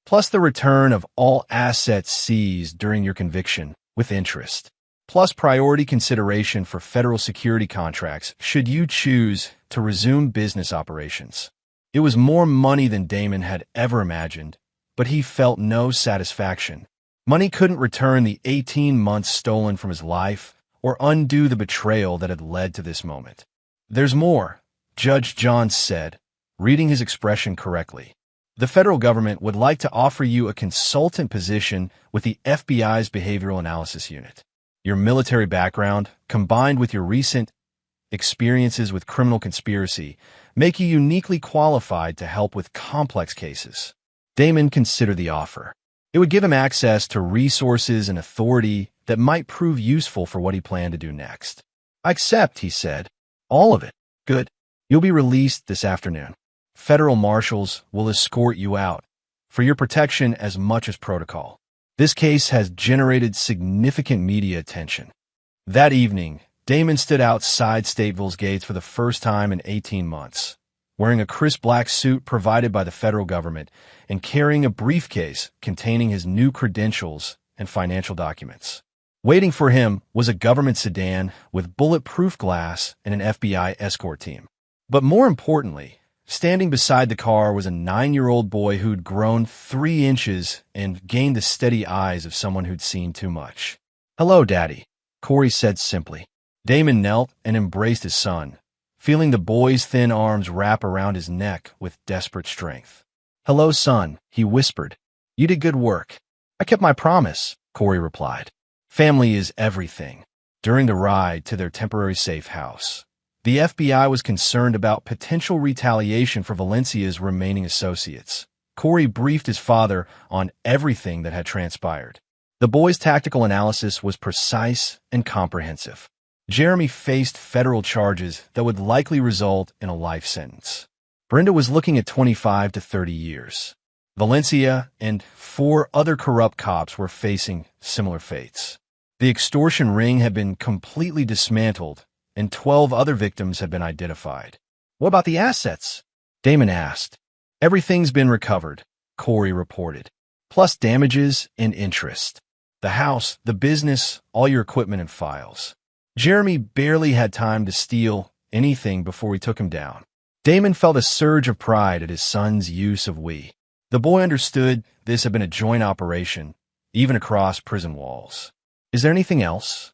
plus the return of all assets seized during your conviction, with interest, plus priority consideration for federal security contracts should you choose to resume business operations. It was more money than Damon had ever imagined, but he felt no satisfaction. Money couldn't return the 18 months stolen from his life or undo the betrayal that had led to this moment. "There's more," Judge John said, reading his expression correctly. "The federal government would like to offer you a consultant position with the FBI's Behavioral Analysis Unit. Your military background, combined with your recent experiences with criminal conspiracy, make you uniquely qualified to help with complex cases." Damon considered the offer. It would give him access to resources and authority that might prove useful for what he planned to do next. "I accept," he said. "All of it. Good. You'll be released this afternoon. Federal marshals will escort you out, for your protection as much as protocol. This case has generated significant media attention." That evening, Damon stood outside Stateville's gates for the first time in 18 months, wearing a crisp black suit provided by the federal government and carrying a briefcase containing his new credentials and financial documents. Waiting for him was a government sedan with bulletproof glass and an FBI escort team. But more importantly, Standing beside the car was a 9-year-old boy who'd grown 3 inches and gained the steady eyes of someone who'd seen too much. "Hello, Daddy," Corey said simply. Damon knelt and embraced his son, feeling the boy's thin arms wrap around his neck with desperate strength. "Hello, son," he whispered. "You did good work." "I kept my promise," Corey replied. Family is everything. During the ride to their temporary safe house, the FBI was concerned about potential retaliation for Valencia's remaining associates. Corey briefed his father on everything that had transpired. The boy's tactical analysis was precise and comprehensive. Jeremy faced federal charges that would likely result in a life sentence. Brenda was looking at 25 to 30 years. Valencia and 4 other corrupt cops were facing similar fates. The extortion ring had been completely dismantled, and 12 other victims had been identified. "What about the assets?" Damon asked. "Everything's been recovered," Corey reported, "plus damages and interest. The house, the business, all your equipment and files." Jeremy barely had time to steal anything before we took him down. Damon felt a surge of pride at his son's use of "we." The boy understood this had been a joint operation, even across prison walls. "Is there anything else?"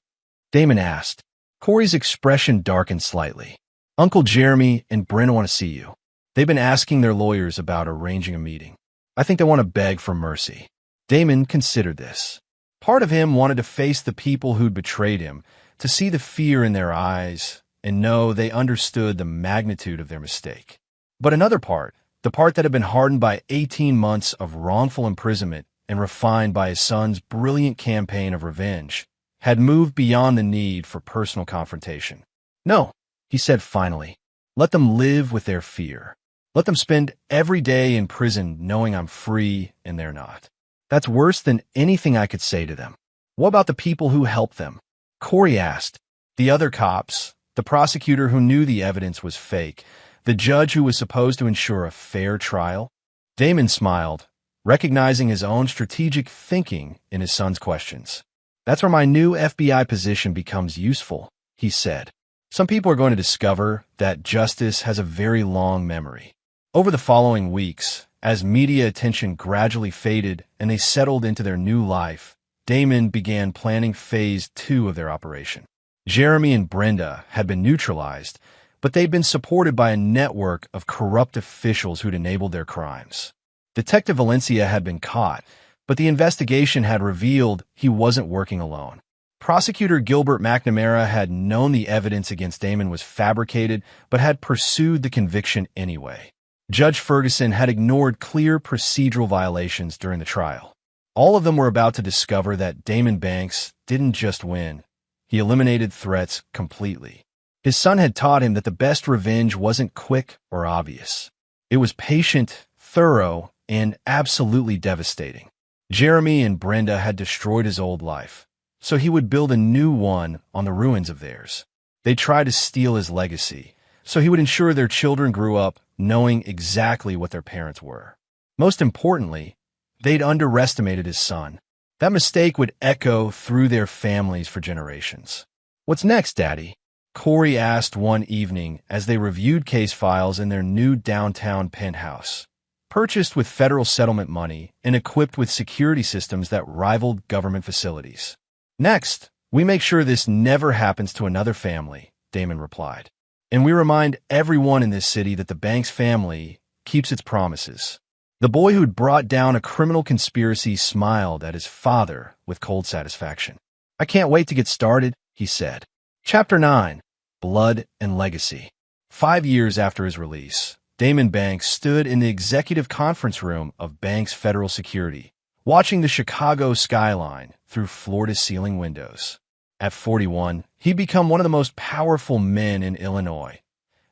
Damon asked. Corey's expression darkened slightly. "Uncle Jeremy and Brenda want to see you. They've been asking their lawyers about arranging a meeting. I think they want to beg for mercy." Damon considered this. Part of him wanted to face the people who'd betrayed him, to see the fear in their eyes and know they understood the magnitude of their mistake. But another part, the part that had been hardened by 18 months of wrongful imprisonment and refined by his son's brilliant campaign of revenge, had moved beyond the need for personal confrontation. "No," he said finally. "Let them live with their fear. Let them spend every day in prison knowing I'm free and they're not. That's worse than anything I could say to them." "What about the people who helped them?" Corey asked. "The other cops, the prosecutor who knew the evidence was fake, the judge who was supposed to ensure a fair trial?" Damon smiled, recognizing his own strategic thinking in his son's questions. "That's where my new FBI position becomes useful," he said. "Some people are going to discover that justice has a very long memory." Over the following weeks, as media attention gradually faded and they settled into their new life, Damon began planning phase 2 of their operation. Jeremy and Brenda had been neutralized, but they'd been supported by a network of corrupt officials who'd enabled their crimes. Detective Valencia had been caught, but the investigation had revealed he wasn't working alone. Prosecutor Gilbert McNamara had known the evidence against Damon was fabricated, but had pursued the conviction anyway. Judge Ferguson had ignored clear procedural violations during the trial. All of them were about to discover that Damon Banks didn't just win. He eliminated threats completely. His son had taught him that the best revenge wasn't quick or obvious. It was patient, thorough, and absolutely devastating. Jeremy and Brenda had destroyed his old life, so he would build a new one on the ruins of theirs. They tried to steal his legacy, so he would ensure their children grew up knowing exactly what their parents were. Most importantly, they'd underestimated his son. That mistake would echo through their families for generations. "What's next, Daddy?" Corey asked one evening as they reviewed case files in their new downtown penthouse, purchased with federal settlement money and equipped with security systems that rivaled government facilities. "Next, we make sure this never happens to another family," Damon replied. "And we remind everyone in this city that the Banks family keeps its promises." The boy who'd brought down a criminal conspiracy smiled at his father with cold satisfaction. "I can't wait to get started," he said. Chapter 9. Blood and Legacy. 5 years after his release, Damon Banks stood in the executive conference room of Banks Federal Security, watching the Chicago skyline through floor-to-ceiling windows. At 41, he'd become one of the most powerful men in Illinois.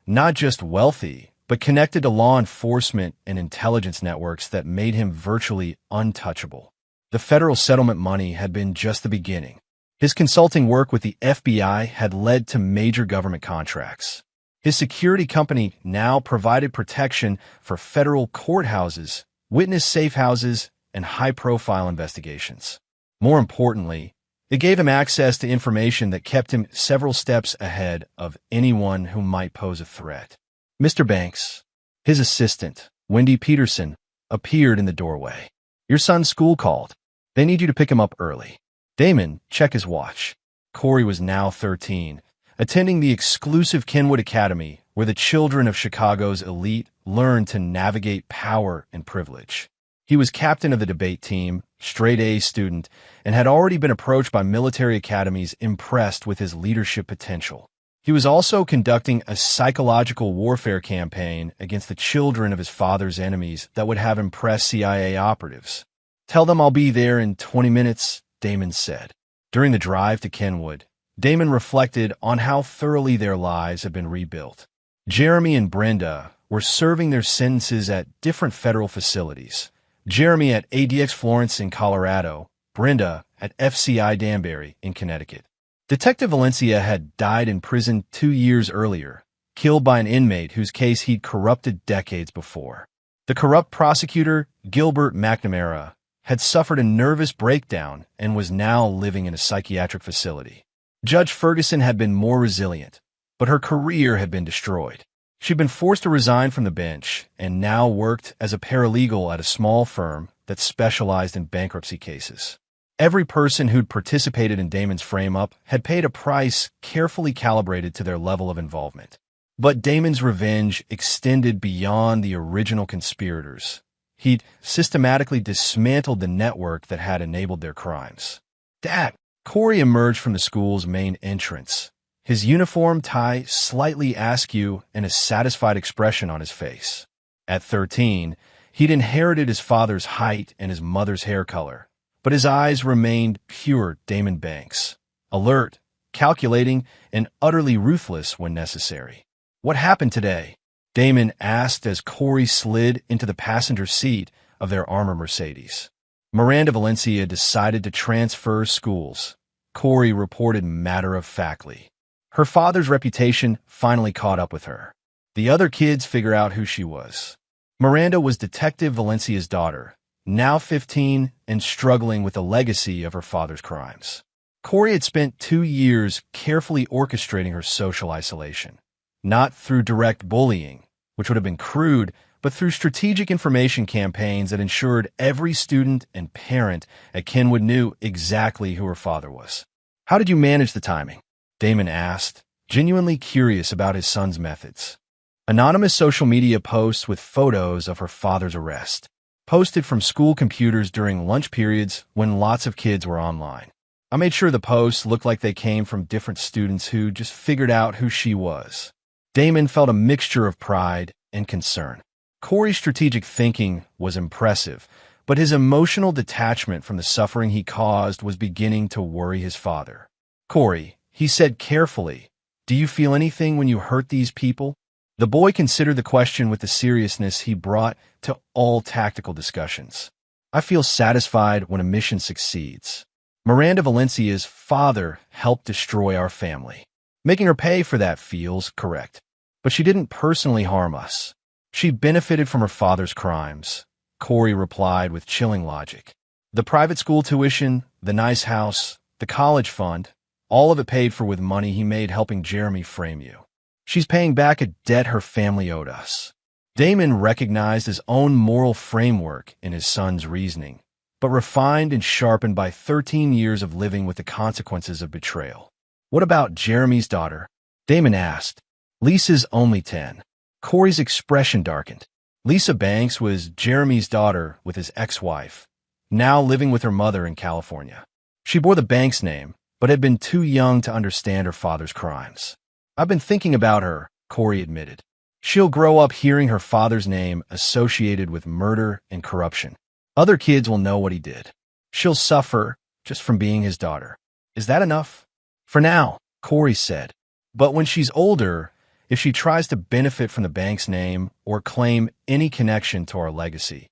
Not just wealthy, but connected to law enforcement and intelligence networks that made him virtually untouchable. The federal settlement money had been just the beginning. His consulting work with the FBI had led to major government contracts. His security company now provided protection for federal courthouses, witness safe houses, and high-profile investigations. More importantly, it gave him access to information that kept him several steps ahead of anyone who might pose a threat. "Mr. Banks," His assistant, Wendy Peterson, appeared in the doorway. "Your son's school called. They need you to pick him up early." Damon checked his watch. Corey was now 13, attending the exclusive Kenwood Academy, where the children of Chicago's elite learned to navigate power and privilege. He was captain of the debate team, straight-A student, and had already been approached by military academies impressed with his leadership potential. He was also conducting a psychological warfare campaign against the children of his father's enemies that would have impressed CIA operatives. "Tell them I'll be there in 20 minutes, Damon said. During the drive to Kenwood, Damon reflected on how thoroughly their lives had been rebuilt. Jeremy and Brenda were serving their sentences at different federal facilities. Jeremy at ADX Florence in Colorado, Brenda at FCI Danbury in Connecticut. Detective Valencia had died in prison 2 years earlier, killed by an inmate whose case he'd corrupted decades before. The corrupt prosecutor, Gilbert McNamara, had suffered a nervous breakdown and was now living in a psychiatric facility. Judge Ferguson had been more resilient, but her career had been destroyed. She'd been forced to resign from the bench and now worked as a paralegal at a small firm that specialized in bankruptcy cases. Every person who'd participated in Damon's frame-up had paid a price carefully calibrated to their level of involvement. But Damon's revenge extended beyond the original conspirators. He'd systematically dismantled the network that had enabled their crimes. "Dad!" Corey emerged from the school's main entrance, his uniform tie slightly askew and a satisfied expression on his face. At 13, he'd inherited his father's height and his mother's hair color, but his eyes remained pure Damon Banks, alert, calculating, and utterly ruthless when necessary. "What happened today?" Damon asked as Corey slid into the passenger seat of their armored Mercedes. "Miranda Valencia decided to transfer schools," Corey reported matter-of-factly. "Her father's reputation finally caught up with her. The other kids figure out who she was." Miranda was Detective Valencia's daughter, now 15 and struggling with the legacy of her father's crimes. Corey had spent 2 years carefully orchestrating her social isolation, not through direct bullying, which would have been crude, but through strategic information campaigns that ensured every student and parent at Kenwood knew exactly who her father was. "How did you manage the timing?" Damon asked, genuinely curious about his son's methods. Anonymous social media posts with photos of her father's arrest, posted from school computers during lunch periods when lots of kids were online. "I made sure the posts looked like they came from different students who just figured out who she was." Damon felt a mixture of pride and concern. Corey's strategic thinking was impressive, but his emotional detachment from the suffering he caused was beginning to worry his father. "Corey," he said carefully, "do you feel anything when you hurt these people?" The boy considered the question with the seriousness he brought to all tactical discussions. "I feel satisfied when a mission succeeds. Miranda Valencia's father helped destroy our family. Making her pay for that feels correct. But she didn't personally harm us. She benefited from her father's crimes," Corey replied with chilling logic. "The private school tuition, the nice house, the college fund, all of it paid for with money he made helping Jeremy frame you. She's paying back a debt her family owed us." Damon recognized his own moral framework in his son's reasoning, but refined and sharpened by 13 years of living with the consequences of betrayal. "What about Jeremy's daughter?" Damon asked. "Lisa's only 10. Corey's expression darkened. Lisa Banks was Jeremy's daughter with his ex-wife, now living with her mother in California. She bore the Banks name, but had been too young to understand her father's crimes. "I've been thinking about her," Corey admitted. "She'll grow up hearing her father's name associated with murder and corruption. Other kids will know what he did. She'll suffer just from being his daughter. Is that enough?" "For now," Corey said. "But when she's older, if she tries to benefit from the Banks name or claim any connection to our legacy,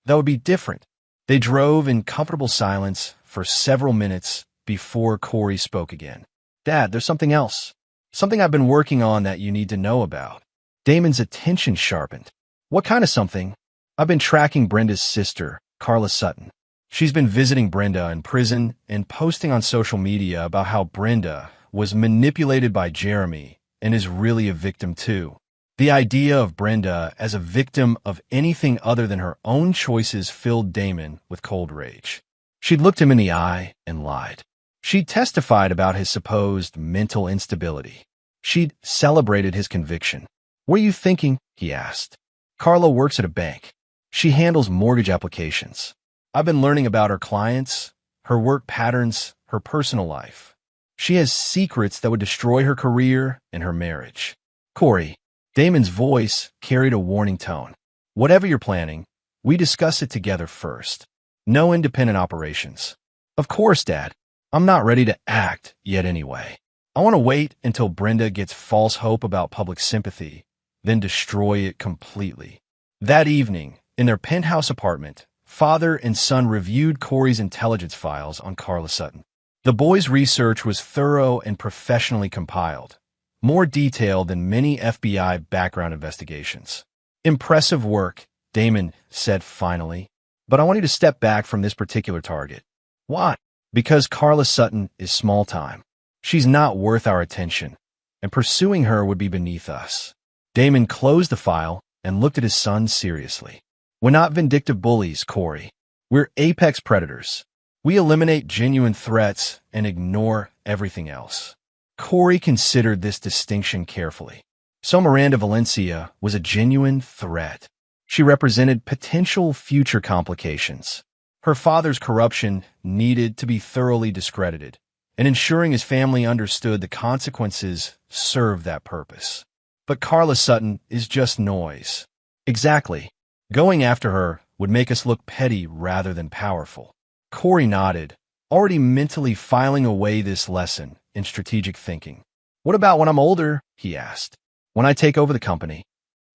that would be different." They drove in comfortable silence for several minutes before Corey spoke again. "Dad, there's something else. Something I've been working on that you need to know about." Damon's attention sharpened. "What kind of something?" "I've been tracking Brenda's sister, Carla Sutton. She's been visiting Brenda in prison and posting on social media about how Brenda was manipulated by Jeremy and is really a victim too." The idea of Brenda as a victim of anything other than her own choices filled Damon with cold rage. She'd looked him in the eye and lied. She'd testified about his supposed mental instability. She'd celebrated his conviction. "What are you thinking?" he asked. "Carla works at a bank. She handles mortgage applications. I've been learning about her clients, her work patterns, her personal life. She has secrets that would destroy her career and her marriage." "Corey," Damon's voice carried a warning tone. "Whatever you're planning, we discuss it together first. No independent operations." "Of course, Dad. I'm not ready to act yet anyway. I want to wait until Brenda gets false hope about public sympathy, then destroy it completely." That evening, in their penthouse apartment, father and son reviewed Corey's intelligence files on Carla Sutton. The boy's research was thorough and professionally compiled, more detailed than many FBI background investigations. "Impressive work," Damon said finally, "but I want you to step back from this particular target." "Why?" "Because Carla Sutton is small time. She's not worth our attention, and pursuing her would be beneath us." Damon closed the file and looked at his son seriously. "We're not vindictive bullies, Corey. We're apex predators. We eliminate genuine threats and ignore everything else." Corey considered this distinction carefully. So Miranda Valencia was a genuine threat. She represented potential future complications. Her father's corruption needed to be thoroughly discredited, and ensuring his family understood the consequences served that purpose. But Carla Sutton is just noise. Exactly. Going after her would make us look petty rather than powerful. Corey nodded, already mentally filing away this lesson in strategic thinking. "What about when I'm older?" he asked. "When I take over the company?"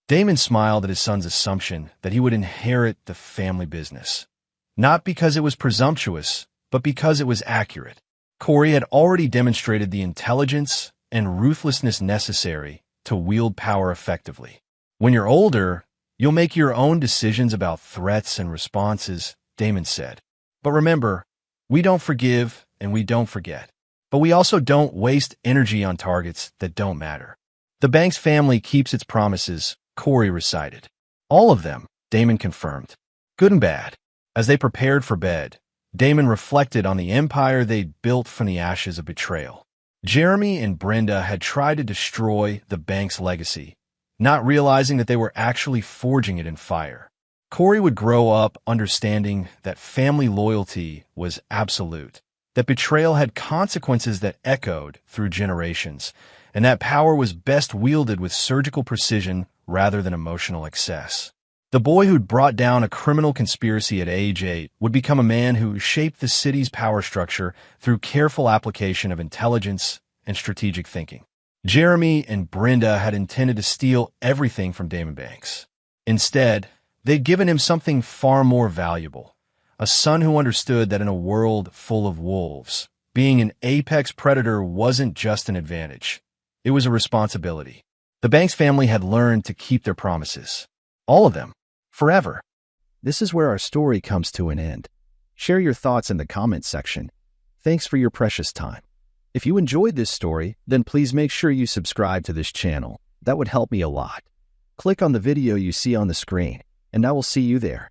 Damon smiled at his son's assumption that he would inherit the family business. Not because it was presumptuous, but because it was accurate. Corey had already demonstrated the intelligence and ruthlessness necessary to wield power effectively. "When you're older, you'll make your own decisions about threats and responses," Damon said. "But remember, we don't forgive and we don't forget. But we also don't waste energy on targets that don't matter." "The bank's family keeps its promises," Corey recited. "All of them," Damon confirmed. "Good and bad." As they prepared for bed, Damon reflected on the empire they'd built from the ashes of betrayal. Jeremy and Brenda had tried to destroy the bank's legacy, not realizing that they were actually forging it in fire. Corey would grow up understanding that family loyalty was absolute, that betrayal had consequences that echoed through generations, and that power was best wielded with surgical precision rather than emotional excess. The boy who'd brought down a criminal conspiracy at age 8 would become a man who shaped the city's power structure through careful application of intelligence and strategic thinking. Jeremy and Brenda had intended to steal everything from Damon Banks. Instead, they'd given him something far more valuable, a son who understood that in a world full of wolves, being an apex predator wasn't just an advantage. It was a responsibility. The Banks family had learned to keep their promises. All of them. Forever. This is where our story comes to an end. Share your thoughts in the comments section. Thanks for your precious time. If you enjoyed this story, then please make sure you subscribe to this channel. That would help me a lot. Click on the video you see on the screen, and I will see you there.